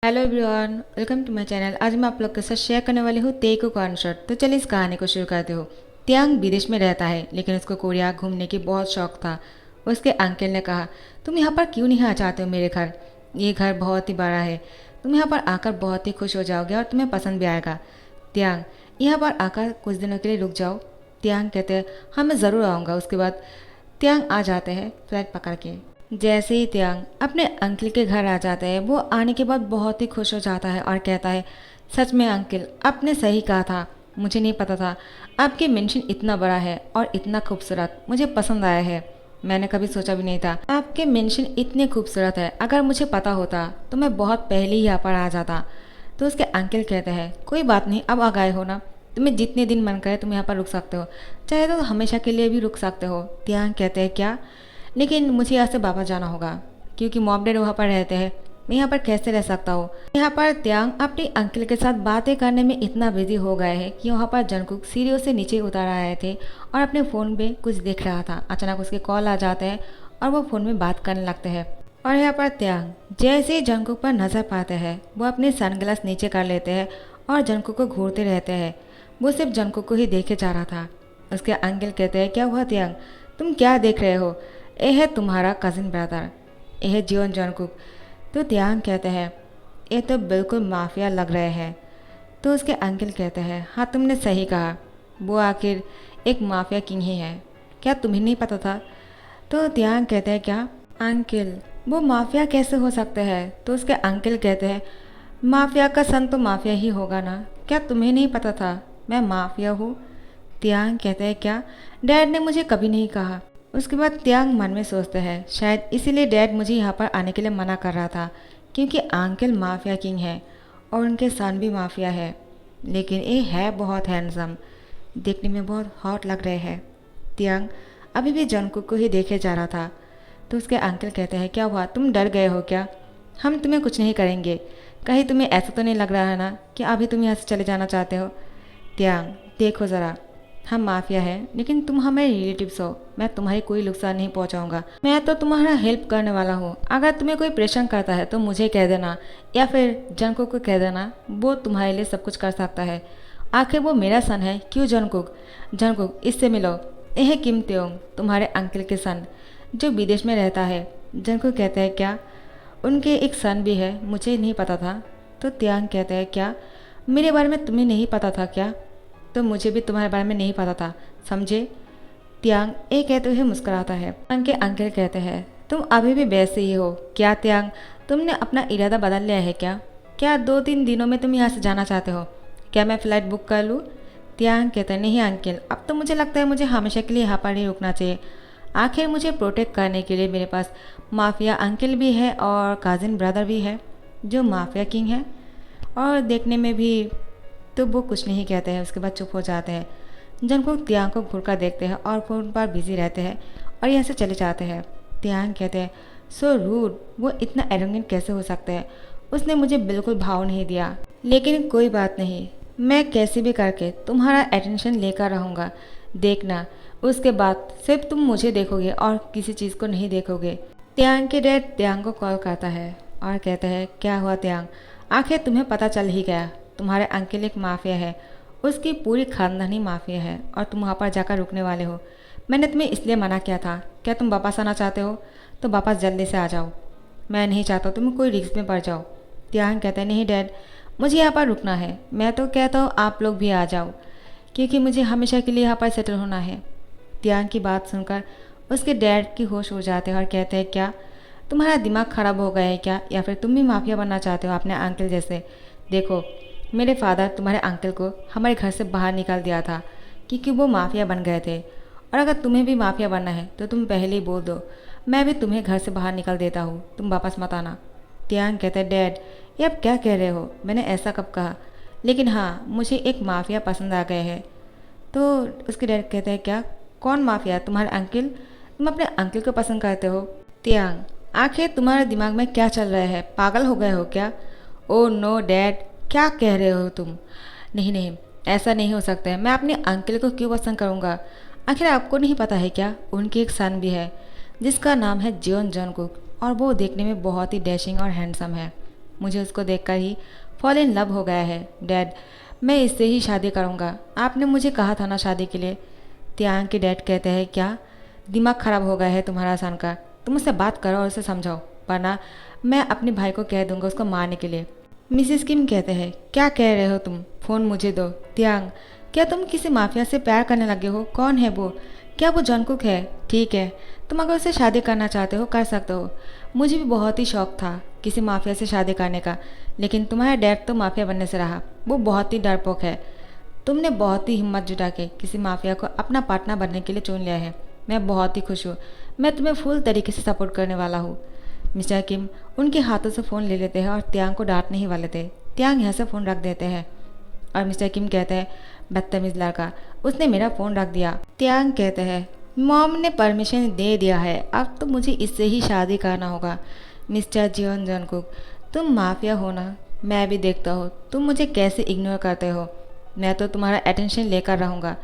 Hello everyone, welcome to my channel. आज मैं आप लोग के साथ शेयर करने वाली हूँ तेईको कॉन्सर्ट। तो चलिए इस कहानी को शुरू करते हो। त्यांग विदेश में रहता है, लेकिन उसको कोरिया घूमने की बहुत शौक था। उसके अंकल ने कहा, तुम यहाँ पर क्यों नहीं आ चाहते हो मेरे घर? ये घर बहुत ही बड़ा है, तुम यहाँ पर आकर बहुत ही खुश हो जाओगे और तुम्हें पसंद भी आएगा। त्यांग, यहाँ पर आकर कुछ दिनों के लिए रुक जाओ। त्यांग कहते हैं, हाँ मैं ज़रूर आऊँगा। उसके बाद त्यांग आ जाते हैं फ्लाइट पकड़ के। जैसे ही त्यांग अपने अंकल के घर आ जाता है, वो आने के बाद बहुत ही खुश हो जाता है और कहता है, सच में अंकल, आपने सही कहा था, मुझे नहीं पता था आपके मेंशन इतना बड़ा है और इतना खूबसूरत, मुझे पसंद आया है। मैंने कभी सोचा भी नहीं था आपके मेंशन इतने खूबसूरत है। अगर मुझे पता होता तो मैं बहुत पहले ही यहाँ पर आ जाता। तो उसके अंकल कहते हैं, कोई बात नहीं, अब आ गए हो ना, तुम्हें जितने दिन मन करे तुम यहाँ पर रुक सकते हो, चाहे तो हमेशा के लिए भी रुक सकते हो। त्यांग कहते हैं, क्या? लेकिन मुझे यहाँ से वापस जाना होगा, क्योंकि मॉम डैड वहाँ पर रहते हैं, मैं यहाँ पर कैसे रह सकता हूँ। यहाँ पर त्यांग अपने अंकल के साथ बातें करने में इतना बिजी हो गए हैं कि वहाँ पर जंगकुक सीढ़ियों से नीचे उतर आए थे और अपने फ़ोन पे कुछ देख रहा था। अचानक उसके कॉल आ जाते हैं और वो फ़ोन में बात करने लगते हैं। और यहाँ पर त्यांग जैसे ही जंगकुक पर नज़र पाते हैं, वो अपने सनग्लास नीचे कर लेते हैं और जंगकुक को घूरते रहते हैं। वो सिर्फ जंगकुक को ही देखे जा रहा था। उसके अंकल कहते हैं, क्या हुआ त्यांग, तुम क्या देख रहे हो? ये है तुम्हारा कज़िन ब्रदर, ये है जियोन जंगकुक। तो त्यांग कहते हैं, ये तो बिल्कुल माफिया लग रहे हैं। तो उसके अंकल कहते हैं, हाँ तुमने सही कहा, वो आखिर एक माफिया किंग ही है, क्या तुम्हें नहीं पता था? तो त्यांग कहते हैं, क्या अंकल, वो माफिया कैसे हो सकते हैं? तो उसके अंकल कहते हैं, माफिया का सन तो माफिया ही होगा ना, क्या तुम्हें नहीं पता था मैं माफिया हूँ? त्यांग कहते हैं, क्या? डैड ने मुझे कभी नहीं कहा। उसके बाद त्यांग मन में सोचते हैं, शायद इसीलिए डैड मुझे यहाँ पर आने के लिए मना कर रहा था, क्योंकि अंकल माफिया किंग है और उनके सन भी माफिया है। लेकिन ये है बहुत हैंडसम, देखने में बहुत हॉट लग रहे हैं। त्यांग अभी भी जंगकुक को ही देखे जा रहा था। तो उसके अंकल कहते हैं, क्या हुआ, तुम डर गए हो क्या? हम तुम्हें कुछ नहीं करेंगे, कहीं तुम्हें ऐसा तो नहीं लग रहा है ना कि अभी तुम यहाँ से चले जाना चाहते हो? त्यांग, देखो ज़रा, हम माफिया हैं, लेकिन तुम हमारे रिलेटिव्स हो, मैं तुम्हारी कोई नुकसान नहीं पहुंचाऊंगा। मैं तो तुम्हारा हेल्प करने वाला हूँ। अगर तुम्हें कोई परेशान करता है तो मुझे कह देना या फिर जंगकुक को कह देना, वो तुम्हारे लिए सब कुछ कर सकता है। आखिर वो मेरा सन है, क्यों जंगकुक? जंगकुक, इससे मिलो, यह है किम त्योंग, तुम्हारे अंकल के सन जो विदेश में रहता है। जंगकुक कहते हैं, क्या उनके एक सन भी है? मुझे नहीं पता था। तो त्यांग कहते हैं, क्या मेरे बारे में तुम्हें नहीं पता था क्या? तो मुझे भी तुम्हारे बारे में नहीं पता था, समझे? त्यांग ये कहते हुए मुस्कुराता है। उनके अंकल कहते हैं, तुम अभी भी वैसे ही हो क्या त्यांग? तुमने अपना इरादा बदल लिया है क्या? क्या 2-3 दिनों में तुम यहाँ से जाना चाहते हो? क्या मैं फ़्लाइट बुक कर लूँ? त्यांग कहते हैं, नहीं अंकल, अब तो मुझे लगता है मुझे हमेशा के लिए यहाँ पर ही रुकना चाहिए। आखिर मुझे प्रोटेक्ट करने के लिए मेरे पास माफिया अंकल भी है और कज़िन ब्रदर भी है जो माफिया किंग है। और देखने में भी। तो वो कुछ नहीं कहते हैं, उसके बाद चुप हो जाते हैं। जंगकुक त्यांग को घूर कर देखते हैं और फ़ोन पर बिजी रहते हैं और यहाँ से चले जाते हैं। त्यांग कहते हैं, सो रूड, वो इतना एरोगेंट कैसे हो सकते हैं? उसने मुझे बिल्कुल भाव नहीं दिया। लेकिन कोई बात नहीं, मैं कैसे भी करके तुम्हारा अटेंशन लेकर रहूँगा। देखना, उसके बाद सिर्फ तुम मुझे देखोगे और किसी चीज़ को नहीं देखोगे। त्यांग के डैड त्यांग को कॉल करता है और कहता है, क्या हुआ त्यांग, आखिर तुम्हें पता चल ही गया, तुम्हारे अंकल एक माफिया है, उसकी पूरी खानदानी माफिया है और तुम वहाँ पर जाकर रुकने वाले हो। मैंने तुम्हें इसलिए मना किया था। क्या तुम वापस आना चाहते हो? तो वापस जल्दी से आ जाओ, मैं नहीं चाहता तुम कोई रिस्क में पड़ जाओ। त्यांग कहते हैं, नहीं डैड, मुझे यहाँ पर रुकना है। मैं तो कहता हूँ आप लोग भी आ जाओ, क्योंकि मुझे हमेशा के लिए यहाँ पर सेटल होना है। त्यांग की बात सुनकर उसके डैड की होश उड़ जाते हैं और कहते हैं, क्या तुम्हारा दिमाग ख़राब हो गया है क्या, या फिर तुम भी माफिया बनना चाहते हो अपने अंकल जैसे? देखो, मेरे फादर तुम्हारे अंकल को हमारे घर से बाहर निकाल दिया था क्योंकि वो माफिया बन गए थे। और अगर तुम्हें भी माफिया बनना है तो तुम पहले ही बोल दो, मैं भी तुम्हें घर से बाहर निकाल देता हूँ, तुम वापस मत आना। त्यांग कहते हैं, डैड ये आप क्या कह रहे हो? मैंने ऐसा कब कहा? लेकिन हाँ, मुझे एक माफिया पसंद आ गए हैं। तो उसके डैड कहते हैं, क्या, कौन माफिया? तुम्हारे अंकल? तुम अपने अंकल को पसंद करते हो? त्यांग, आखिर तुम्हारे दिमाग में क्या चल रहा है, पागल हो गए हो क्या? ओ नो डैड, क्या कह रहे हो तुम? नहीं नहीं, ऐसा नहीं हो सकता है, मैं अपने अंकल को क्यों पसंद करूँगा? आखिर आपको नहीं पता है क्या, उनकी एक सन भी है जिसका नाम है जियोन जंगकुक और वो देखने में बहुत ही डैशिंग और हैंडसम है। मुझे उसको देखकर ही फॉल इन लव हो गया है। डैड, मैं इससे ही शादी करूँगा। आपने मुझे कहा था ना शादी के लिए। त्यांग के डैड कहते हैं, क्या दिमाग खराब हो गया है तुम्हारा सन का? तुम उससे बात करो और उसे समझाओ, वरना मैं अपने भाई को कह दूंगा उसको मारने के लिए। मिसिस किम कहते हैं, क्या कह रहे हो तुम? फ़ोन मुझे दो। त्यांग, क्या तुम किसी माफिया से प्यार करने लगे हो? कौन है वो? क्या वो जंगकुक है? ठीक है, तुम अगर उससे शादी करना चाहते हो कर सकते हो। मुझे भी बहुत ही शौक था किसी माफिया से शादी करने का, लेकिन तुम्हारा डैड तो माफिया बनने से रहा। वो बहुत ही डरपोक है। तुमने बहुत ही हिम्मत जुटा के किसी माफिया को अपना पार्टनर बनने के लिए चुन लिया है। मैं बहुत ही खुश हूँ। मैं तुम्हें फुल तरीके से सपोर्ट करने वाला हूँ। मिस्टर किम उनके हाथों से फ़ोन ले लेते हैं और त्यांग को डांटने ही वाले थे। त्यांग यहाँ से फ़ोन रख देते हैं और मिस्टर किम कहते हैं, बदतमीज लड़का, उसने मेरा फ़ोन रख दिया। त्यांग कहते हैं, मॉम ने परमिशन दे दिया है, अब तो मुझे इससे ही शादी करना होगा। मिस्टर जियोन जंगकुक, तुम माफिया हो ना? मैं भी देखता हूँ तुम मुझे कैसे इग्नोर करते हो। मैं तो तुम्हारा अटेंशन लेकर रहूँगा।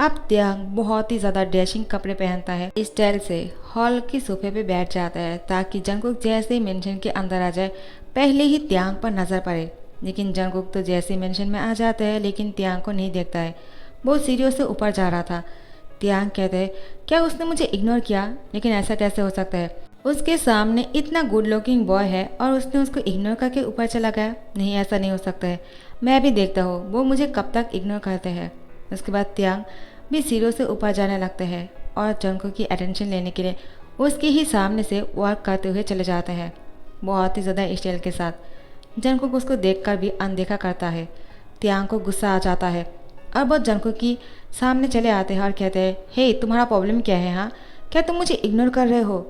अब त्यांग बहुत ही ज़्यादा डैशिंग कपड़े पहनता है। स्टाइल से हॉल की सोफे पे बैठ जाता है ताकि जंगकुक जैसे ही मेंशन के अंदर आ जाए पहले ही त्यांग पर नज़र पड़े। लेकिन जंगकुक तो जैसे ही मेंशन में आ जाता है लेकिन त्यांग को नहीं देखता है। वो सीढ़ियों से ऊपर जा रहा था। त्यांग कहते हैं, क्या उसने मुझे इग्नोर किया? लेकिन ऐसा कैसे हो सकता है? उसके सामने इतना गुड लुकिंग बॉय है और उसने उसको इग्नोर करके ऊपर चला गया। नहीं, ऐसा नहीं हो सकता है। मैं भी देखता हूँ वो मुझे कब तक इग्नोर करते हैं। उसके बाद त्यांग भी सीढ़ियों से ऊपर जाने लगते हैं और जंगकुक की अटेंशन लेने के लिए उसके ही सामने से वॉक करते हुए चले जाते हैं, बहुत ही ज़्यादा स्टाइल के साथ। जंगकुक उसको देखकर भी अनदेखा करता है। त्यांग को गुस्सा आ जाता है और वो जंगकुक की सामने चले आते हैं और कहते हैं, हे, तुम्हारा प्रॉब्लम क्या है? हाँ, क्या तुम मुझे इग्नोर कर रहे हो?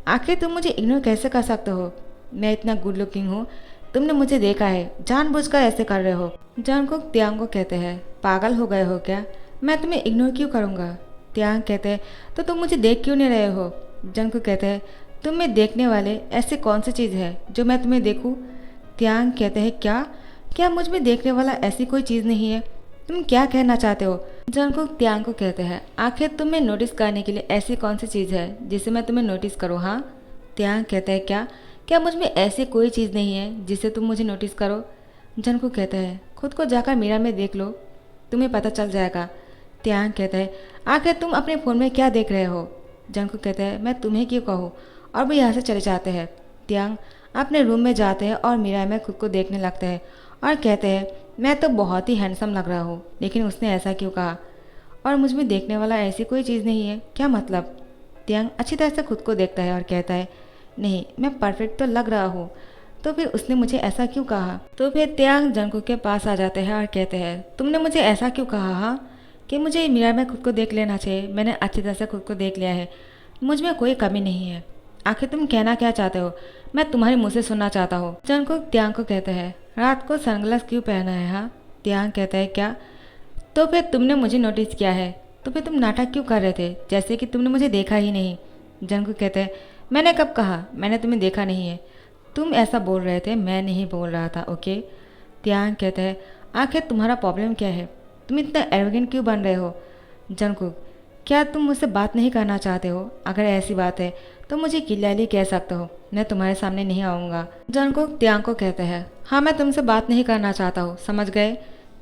आखिर तुम मुझे इग्नोर कैसे कर सकते हो? मैं इतना गुड लुकिंग हूँ, तुमने मुझे देखा है, जानबूझकर ऐसे कर रहे हो। जंगकुक त्यांग को कहते हैं, पागल हो गए हो क्या? मैं तुम्हें इग्नोर क्यों करूँगा? त्यांग कहते हैं, तो तुम मुझे देख क्यों नहीं रहे हो? जंगकुक कहते हैं, तुम में देखने वाले ऐसी कौन सी चीज़ है जो मैं तुम्हें देखूँ? त्यांग कहते हैं, क्या क्या मुझ में देखने वाला ऐसी कोई चीज़ नहीं है? तुम क्या कहना चाहते हो? जंगकुक त्यांग को कहते हैं, आखिर तुम्हें नोटिस करने के लिए ऐसी कौन सी चीज़ है जिसे मैं तुम्हें नोटिस करूँ? हाँ? त्यांग कहते हैं, क्या क्या मुझ में ऐसी कोई चीज़ नहीं है जिसे तुम मुझे नोटिस करो? जंगकुक कहते हैं, खुद को जाकर मिरर में देख लो, तुम्हें पता चल जाएगा। त्यांग कहते हैं, आखिर तुम अपने फ़ोन में क्या देख रहे हो? जंगकुक कहते हैं, मैं तुम्हें क्यों कहूँ? और वो यहाँ से चले जाते हैं। त्यांग अपने रूम में जाते हैं और मिरर में खुद को देखने लगते हैं और कहते हैं, मैं तो बहुत ही हैंडसम लग रहा हूँ, लेकिन उसने ऐसा क्यों कहा? और मुझ में देखने वाला ऐसी कोई चीज़ नहीं है, क्या मतलब? त्यांग अच्छी तरह से खुद को देखता है और कहता है, नहीं, मैं परफेक्ट तो लग रहा हूँ, तो फिर उसने मुझे ऐसा क्यों कहा? तो फिर त्यांग जंगकुक के पास आ जाते हैं और कहते हैं, तुमने मुझे ऐसा क्यों कहा? हाँ, कि मुझे मिरर में खुद को देख लेना चाहिए। मैंने अच्छी तरह से खुद को देख लिया है, मुझ में कोई कमी नहीं है। आखिर तुम कहना क्या चाहते हो? मैं तुम्हारे मुँह से सुनना चाहता हूँ। जंगकुक त्यांग को कहते हैं, रात को सनग्लास क्यों पहना है? हाँ? त्यांग कहता है, क्या? तो फिर तुमने मुझे नोटिस किया है, तो फिर तुम नाटक क्यों कर रहे थे जैसे कि तुमने मुझे देखा ही नहीं? जंगकुक कहते हैं, मैंने कब कहा मैंने तुम्हें देखा नहीं है? तुम ऐसा बोल रहे थे, मैं नहीं बोल रहा था, ओके? त्यांग कहते हैं, आखिर तुम्हारा प्रॉब्लम क्या है? तुम इतना एरोगेंट क्यों बन रहे हो? जंगकुक, क्या तुम मुझसे बात नहीं करना चाहते हो? अगर ऐसी बात है तो मुझे क्लियरली कह सकते हो, मैं तुम्हारे सामने नहीं आऊँगा। जंगकुक त्यांग को कहते हैं, हाँ, मैं तुमसे बात नहीं करना चाहता हूँ, समझ गए?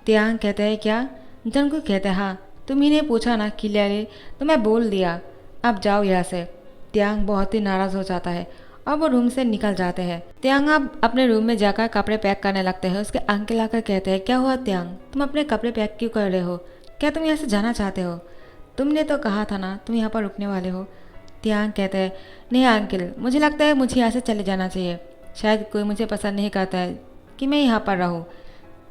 त्यांग कहते हैं, क्या? जंगकुक कहते हैं, हाँ, तुम ही ने पूछा ना क्लियरली, तो मैं बोल दिया, अब जाओ यहाँ से। त्यांग बहुत ही नाराज़ हो जाता है और वो रूम से निकल जाते हैं। त्यांग अब अपने रूम में जाकर कपड़े पैक करने लगते हैं। उसके अंकल आकर कहते हैं, क्या हुआ त्यांग, तुम अपने कपड़े पैक क्यों कर रहे हो? क्या तुम यहाँ से जाना चाहते हो? तुमने तो कहा था ना तुम यहाँ पर रुकने वाले हो। त्यांग कहते हैं, नहीं अंकल, मुझे लगता है मुझे यहाँ से चले जाना चाहिए। शायद कोई मुझे पसंद नहीं करता है कि मैं यहाँ पर रहूँ।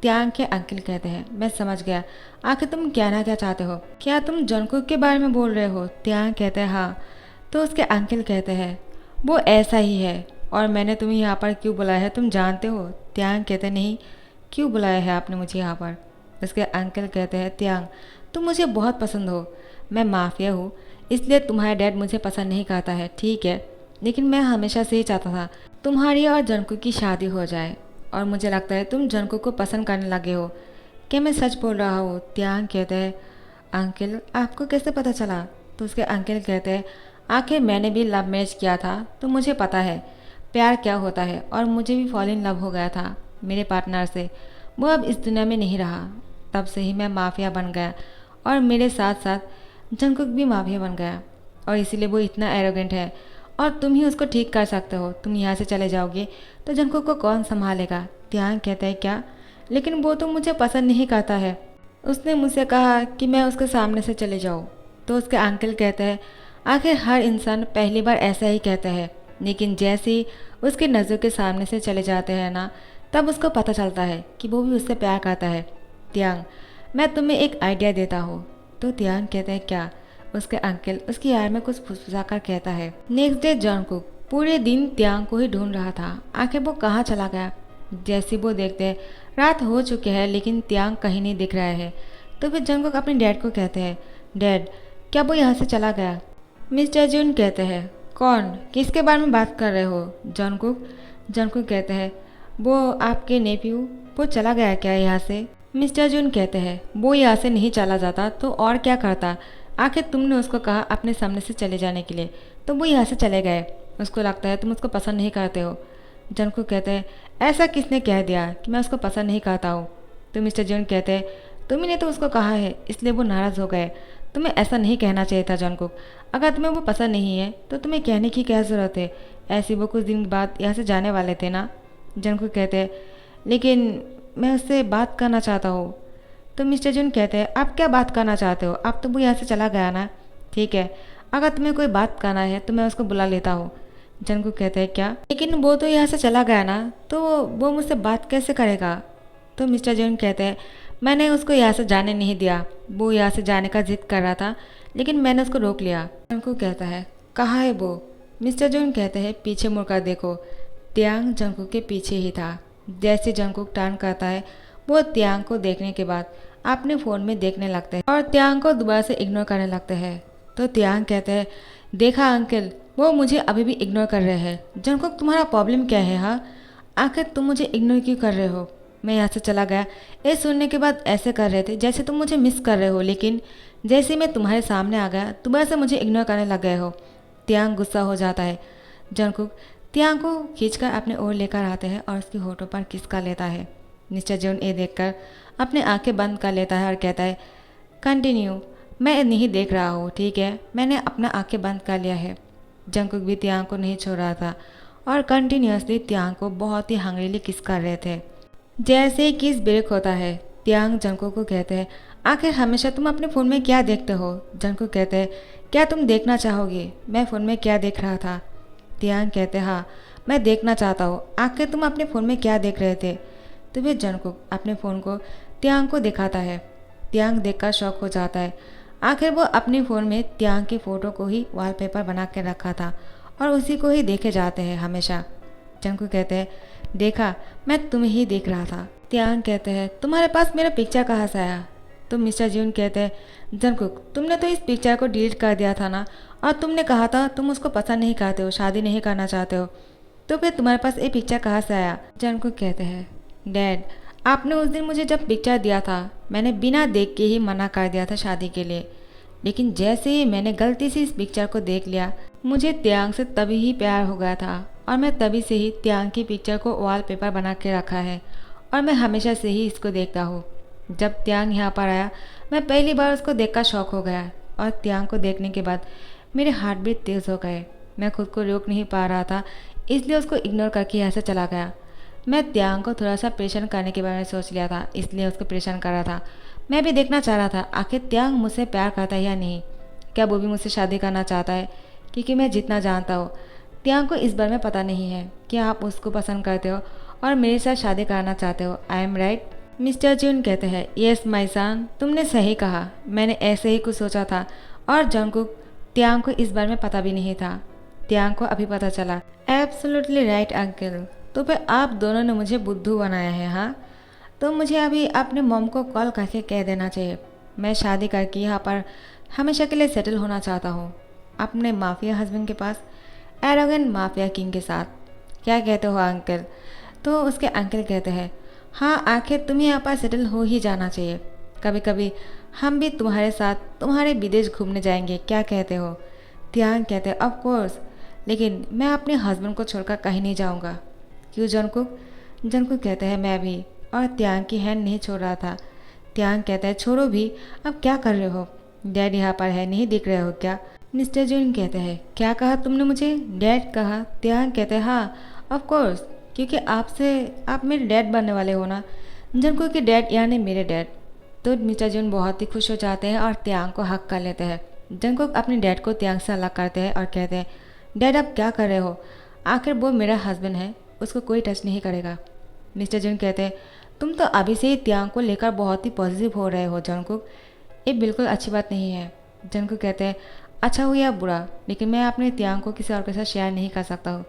त्यांग के अंकल कहते हैं, मैं समझ गया, आखिर तुम कहना क्या चाहते हो? क्या तुम जंगकुक के बारे में बोल रहे हो? त्यांग कहते हैं, हाँ। तो उसके अंकल कहते हैं, वो ऐसा ही है, और मैंने तुम्हें यहाँ पर क्यों बुलाया है तुम जानते हो? त्यांग कहते हैं, नहीं, क्यों बुलाया है आपने मुझे यहाँ पर? उसके अंकल कहते हैं, त्यांग, तुम मुझे बहुत पसंद हो, मैं माफिया हूँ, इसलिए तुम्हारा डैड मुझे पसंद नहीं करता है, ठीक है, लेकिन मैं हमेशा से ही चाहता था तुम्हारी और जंगकुक की शादी हो जाए, और मुझे लगता है तुम जंगकुक को पसंद करने लगे हो। क्या मैं सच बोल रहा हूँ? त्यांग कहते हैं, अंकल, आपको कैसे पता चला? तो उसके अंकल कहते हैं, आखिर मैंने भी लव मैरिज किया था तो मुझे पता है, प्यार क्या होता है, और मुझे भी फॉल इन लव हो गया था मेरे पार्टनर से। वो अब इस दुनिया में नहीं रहा। तब से ही मैं माफिया बन गया, और मेरे साथ साथ जंगकुक भी माफिया बन गया, और इसीलिए वो इतना एरोगेंट है। और तुम ही उसको ठीक कर सकते हो। तुम यहाँ से चले जाओगे तो जंगकुक को कौन संभालेगा? त्याग कहता है क्या? लेकिन वो तो मुझे पसंद नहीं करता है। उसने मुझसे कहा कि मैं उसके सामने से चले जाऊँ। तो उसके अंकल कहते हैं आखिर हर इंसान पहली बार ऐसा ही कहता है, लेकिन जैसे ही उसकी नज़रों के सामने से चले जाते हैं ना, तब उसको पता चलता है कि वो भी उससे प्यार करता है। त्यांग, मैं तुम्हें एक आइडिया देता हूँ। तो त्यांग कहता है क्या? उसके अंकल उसकी यार में कुछ फुसफुसा कर कहता है। नेक्स्ट डे जंगकुक पूरे दिन त्यांग को ही ढूंढ रहा था। आखिर वो कहाँ चला गया? जैसे वो देखते हैं रात हो चुकी है, लेकिन त्यांग कहीं नहीं दिख रहा है। तो फिर जंगकुक अपने डैड को कहते हैं डैड, क्या वो यहाँ से चला गया? मिस्टर जून कहते हैं कौन? किसके बारे में बात कर रहे हो? जंगकुक कहते हैं वो आपके नेफ्यू, वो चला गया क्या यहाँ से? मिस्टर जून कहते हैं वो यहाँ से नहीं चला जाता तो और क्या करता? आखिर तुमने उसको कहा अपने सामने से चले जाने के लिए, तो वो यहाँ से चले गए। उसको लगता है तुम उसको पसंद नहीं करते हो। जंगकुक कहते हैं ऐसा किसने कह दिया कि मैं उसको पसंद नहीं करता हूँ? तो मिस्टर जून कहते हैं तुम्ही ने तो उसको कहा है, इसलिए वो नाराज़ हो गए। तुम्हें ऐसा नहीं कहना चाहिए था जंगकुक। अगर तुम्हें वो पसंद नहीं है तो तुम्हें कहने की क्या ज़रूरत है? ऐसे वो कुछ दिन बाद यहाँ से जाने वाले थे ना। जंगकुक कहते हैं लेकिन मैं उससे बात करना चाहता हूँ। तो मिस्टर जून कहते हैं आप क्या बात करना चाहते हो? अब तो वो यहाँ से चला गया ना। ठीक है, अगर तुम्हें कोई बात करना है तो मैं उसको बुला लेता हूँ। जंगकुक कहते हैं क्या? लेकिन वो तो यहाँ से चला गया ना, तो वो मुझसे बात कैसे करेगा? तो मिस्टर जून कहते हैं मैंने उसको यहाँ से जाने नहीं दिया। वो यहाँ से जाने का जिद कर रहा था, लेकिन मैंने उसको रोक लिया। जंगकुक कहता है कहाँ है वो? मिस्टर जून कहते हैं पीछे मुड़कर देखो। त्यांग जंगकुक के पीछे ही था। जैसे जंगकुक टर्न करता है, वो त्यांग को देखने के बाद अपने फ़ोन में देखने लगते हैं और त्यांग को दोबारा से इग्नोर करने लगते हैं। तो त्यांग कहते हैं देखा अंकल, वो मुझे अभी भी इग्नोर कर रहे हैं। जंगकुक तुम्हारा प्रॉब्लम क्या है? हाँ, आखिर तुम मुझे इग्नोर क्यों कर रहे हो? मैं यहाँ से चला गया, ये सुनने के बाद ऐसे कर रहे थे जैसे तुम मुझे मिस कर रहे हो, लेकिन जैसे मैं तुम्हारे सामने आ गया दोबारा से मुझे इग्नोर करने लग गए हो। त्यांग गुस्सा हो जाता है। जंगकुक त्यांग को खींचकर अपने ओर लेकर आते हैं और उसकी होठों पर किस कर लेता है। मिस्टर जून ये देखकर अपने आंखें बंद कर लेता है और कहता है कंटिन्यू, मैं नहीं देख रहा हूँ, ठीक है, मैंने अपना आंखें बंद कर लिया है। जंगकुक भी त्यांग को नहीं छोड़ रहा था और कंटिन्यूसली त्यांग को बहुत ही हंग्रीली किस कर रहे थे। जैसे ही किस ब्रेक होता है, त्यांग जंगकुक को कहते हैं आखिर हमेशा तुम अपने फ़ोन में क्या देखते हो? जंगकुक कहते हैं क्या तुम देखना चाहोगे मैं फ़ोन में क्या देख रहा था? त्यांग कहते हैं हाँ, मैं देखना चाहता हूँ, आखिर तुम अपने फ़ोन में क्या देख रहे थे? तो फिर जंगकुक अपने फ़ोन को त्यांग को दिखाता है। त्यांग देखकर शॉक हो जाता है। आखिर वो अपने फ़ोन में त्यांग की फ़ोटो को ही वॉलपेपर बना के रखा था और उसी को ही देखे जाते हैं हमेशा। जंगकुक कहते हैं देखा, मैं तुम्हें ही देख रहा था। त्यांग कहते हैं तुम्हारे पास मेरा पिक्चर कहाँ से आया? तो मिस्टर जून कहते हैं जंगकुक, तुमने तो इस पिक्चर को डिलीट कर दिया था ना, और तुमने कहा था तुम उसको पसंद नहीं करते हो, शादी नहीं करना चाहते हो, तो फिर तुम्हारे पास ये पिक्चर कहाँ से आया? जंगकुक कहते हैं डैड, आपने उस दिन मुझे जब पिक्चर दिया था मैंने बिना देख के ही मना कर दिया था शादी के लिए, लेकिन जैसे ही मैंने गलती से इस पिक्चर को देख लिया, मुझे त्यांग से तभी ही प्यार हो गया था और मैं तभी से ही त्यांग की पिक्चर को वॉलपेपर बना के रखा है और मैं हमेशा से ही इसको देखता हूँ। जब त्यांग यहाँ पर आया, मैं पहली बार उसको देखकर शॉक हो गया और त्यांग को देखने के बाद मेरे हार्ट बीट तेज़ हो गए। मैं खुद को रोक नहीं पा रहा था, इसलिए उसको इग्नोर करके यहाँ से चला गया। मैं त्यांग को थोड़ा सा परेशान करने के बारे में सोच लिया था, इसलिए उसको परेशान कर रहा था। मैं भी देखना चाह रहा था आखिर त्यांग मुझसे प्यार करता है या नहीं, क्या वो भी मुझसे शादी करना चाहता है, क्योंकि मैं जितना जानता हूँ त्यांग को इस बारे में पता नहीं है कि आप उसको पसंद करते हो और मेरे साथ शादी करना चाहते हो। I am right? मिस्टर जून कहते हैं यस माई सन, तुमने सही कहा, मैंने ऐसे ही कुछ सोचा था। और जंगकुक त्यांग को इस बारे में पता भी नहीं था, त्यांग को अभी पता चला। एब्सोल्युटली राइट अंकल, तो फिर आप दोनों ने मुझे बुद्धू बनाया है। हाँ, तो मुझे अभी अपने मॉम को कॉल करके कह देना चाहिए मैं शादी करके यहाँ पर हमेशा के लिए सेटल होना चाहता हूँ अपने माफिया हस्बैंड के पास, एरोगेंट माफिया किंग के साथ। क्या कहते हो अंकल? तो उसके अंकल कहते हैं हाँ, आखिर तुम्हें यहाँ पर सेटल हो ही जाना चाहिए। कभी कभी हम भी तुम्हारे साथ तुम्हारे विदेश घूमने जाएंगे, क्या कहते हो? त्यांग कहते हैं ऑफ कोर्स, लेकिन मैं अपने हस्बैंड को छोड़कर कहीं नहीं जाऊंगा। क्यों जंगकुक? जंगकुक कहता है मैं भी। और त्यांग की हैंड नहीं छोड़ रहा था। त्यांग कहता है छोड़ो भी, अब क्या कर रहे हो? डैड यहाँ पर है, नहीं दिख रहे हो क्या? मिस्टर जून कहते हैं क्या कहा तुमने मुझे? डैड कहा। त्यांग कहते हैं हाँ ऑफ कोर्स, क्योंकि आप मेरे डैड बनने वाले हो ना। जंगकुक के डैड यानी मेरे डैड। तो मिस्टर जून बहुत ही खुश हो जाते हैं और त्यांग को हक कर लेते हैं। जंगकुक अपने डैड को त्यांग से अलग करते हैं और कहते हैं डैड आप क्या कर रहे हो? आखिर वो मेरा हस्बैंड है, उसको कोई टच नहीं करेगा। मिस्टर जून कहते हैं तुम तो अभी से ही त्यांग को लेकर बहुत ही पॉजिटिव हो रहे हो जंगकुक, ये बिल्कुल अच्छी बात नहीं है। जंगकुक कहते हैं अच्छा हो या बुरा, लेकिन मैं अपने त्यांग को किसी और के साथ शेयर नहीं कर सकता हूँ।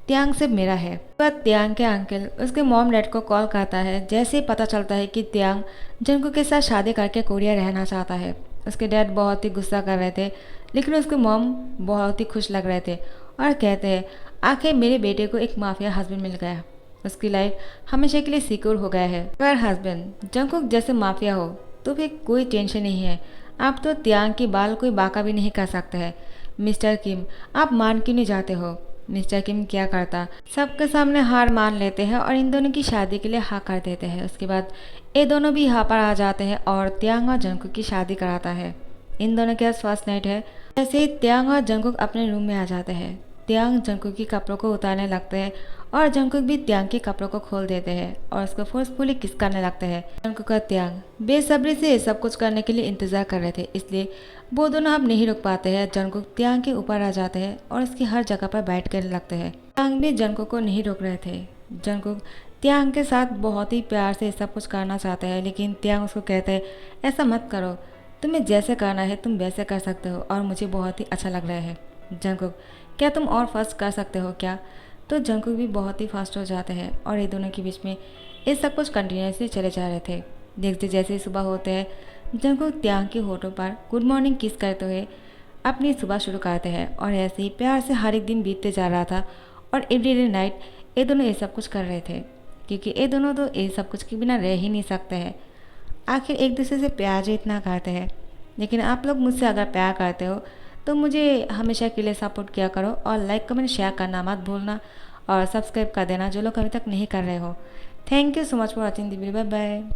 त्यांग सिर्फ मेरा है। पर त्यांग के अंकल उसके मॉम डैड को कॉल करता है जैसे ही पता चलता है कि त्यांग जंगकुक के साथ शादी करके कोरिया रहना चाहता है। उसके डैड बहुत ही गुस्सा कर रहे थे, लेकिन उसके मॉम बहुत ही खुश लग रहे थे और कहते हैं आखिर मेरे बेटे को एक माफिया हस्बैंड मिल गया, उसकी लाइफ हमेशा के लिए सिक्योर हो गया है। अगर हस्बैंड जंगकुक जैसे माफिया हो तो फिर कोई टेंशन नहीं है। आप तो त्यांग की बाल कोई बाका भी नहीं कर सकते हैं। मिस्टर किम आप मान क्यों नहीं जाते हो? मिस्टर किम क्या करता, सबके सामने हार मान लेते हैं और इन दोनों की शादी के लिए हाँ कर देते हैं। उसके बाद ये दोनों भी यहाँ पर आ जाते हैं और त्यांग और जंगकुक की शादी कराता है। इन दोनों के पास फर्स्ट नाइट है। जैसे ही त्यांग और जंगकुक अपने रूम में आ जाते हैं, त्यांग जंगकुक के कपड़ों को उतारने लगते हैं और जंगकुक भी त्यांग के कपड़ों को खोल देते हैं और उसको फोर्सफुली किस करने लगते हैं। जंगकुक और त्यांग बेसब्री से सब कुछ करने के लिए इंतजार कर रहे थे, इसलिए वो दोनों अब नहीं रुक पाते हैं। जंगकुक त्यांग के ऊपर आ जाते हैं और उसकी हर जगह पर बैठ कर लगते हैं। त्यांग भी जंगकुक को नहीं रोक रहे थे। जंगकुक त्यांग के साथ बहुत ही प्यार से सब कुछ करना चाहता है, लेकिन त्यांग उसको कहते हैं ऐसा मत करो, तुम्हें जैसे करना है तुम वैसे कर सकते हो और मुझे बहुत ही अच्छा लग रहा है। जंगकुक क्या तुम और फास्ट कर सकते हो क्या? तो जंगकुक भी बहुत ही फास्ट हो जाते हैं और ये दोनों के बीच में ये सब कुछ कंटिन्यूसली चले जा रहे थे। देखते जैसे ही सुबह होते हैं, जंगकुक त्यांग के होठों पर गुड मॉर्निंग किस करते हुए अपनी सुबह शुरू करते हैं और ऐसे ही प्यार से हर एक दिन बीतते जा रहा था और एवरीडे नाइट ये दोनों ये सब कुछ कर रहे थे, क्योंकि ये दोनों तो ये सब कुछ के बिना रह ही नहीं सकते हैं। आखिर एक दूसरे से प्यार जो इतना करते हैं। लेकिन आप लोग मुझसे अगर प्यार करते हो तो मुझे हमेशा के लिए सपोर्ट किया करो और लाइक कमेंट शेयर करना मत भूलना और सब्सक्राइब कर देना जो लोग अभी तक नहीं कर रहे हो। Thank you so much for watching the video. Bye bye.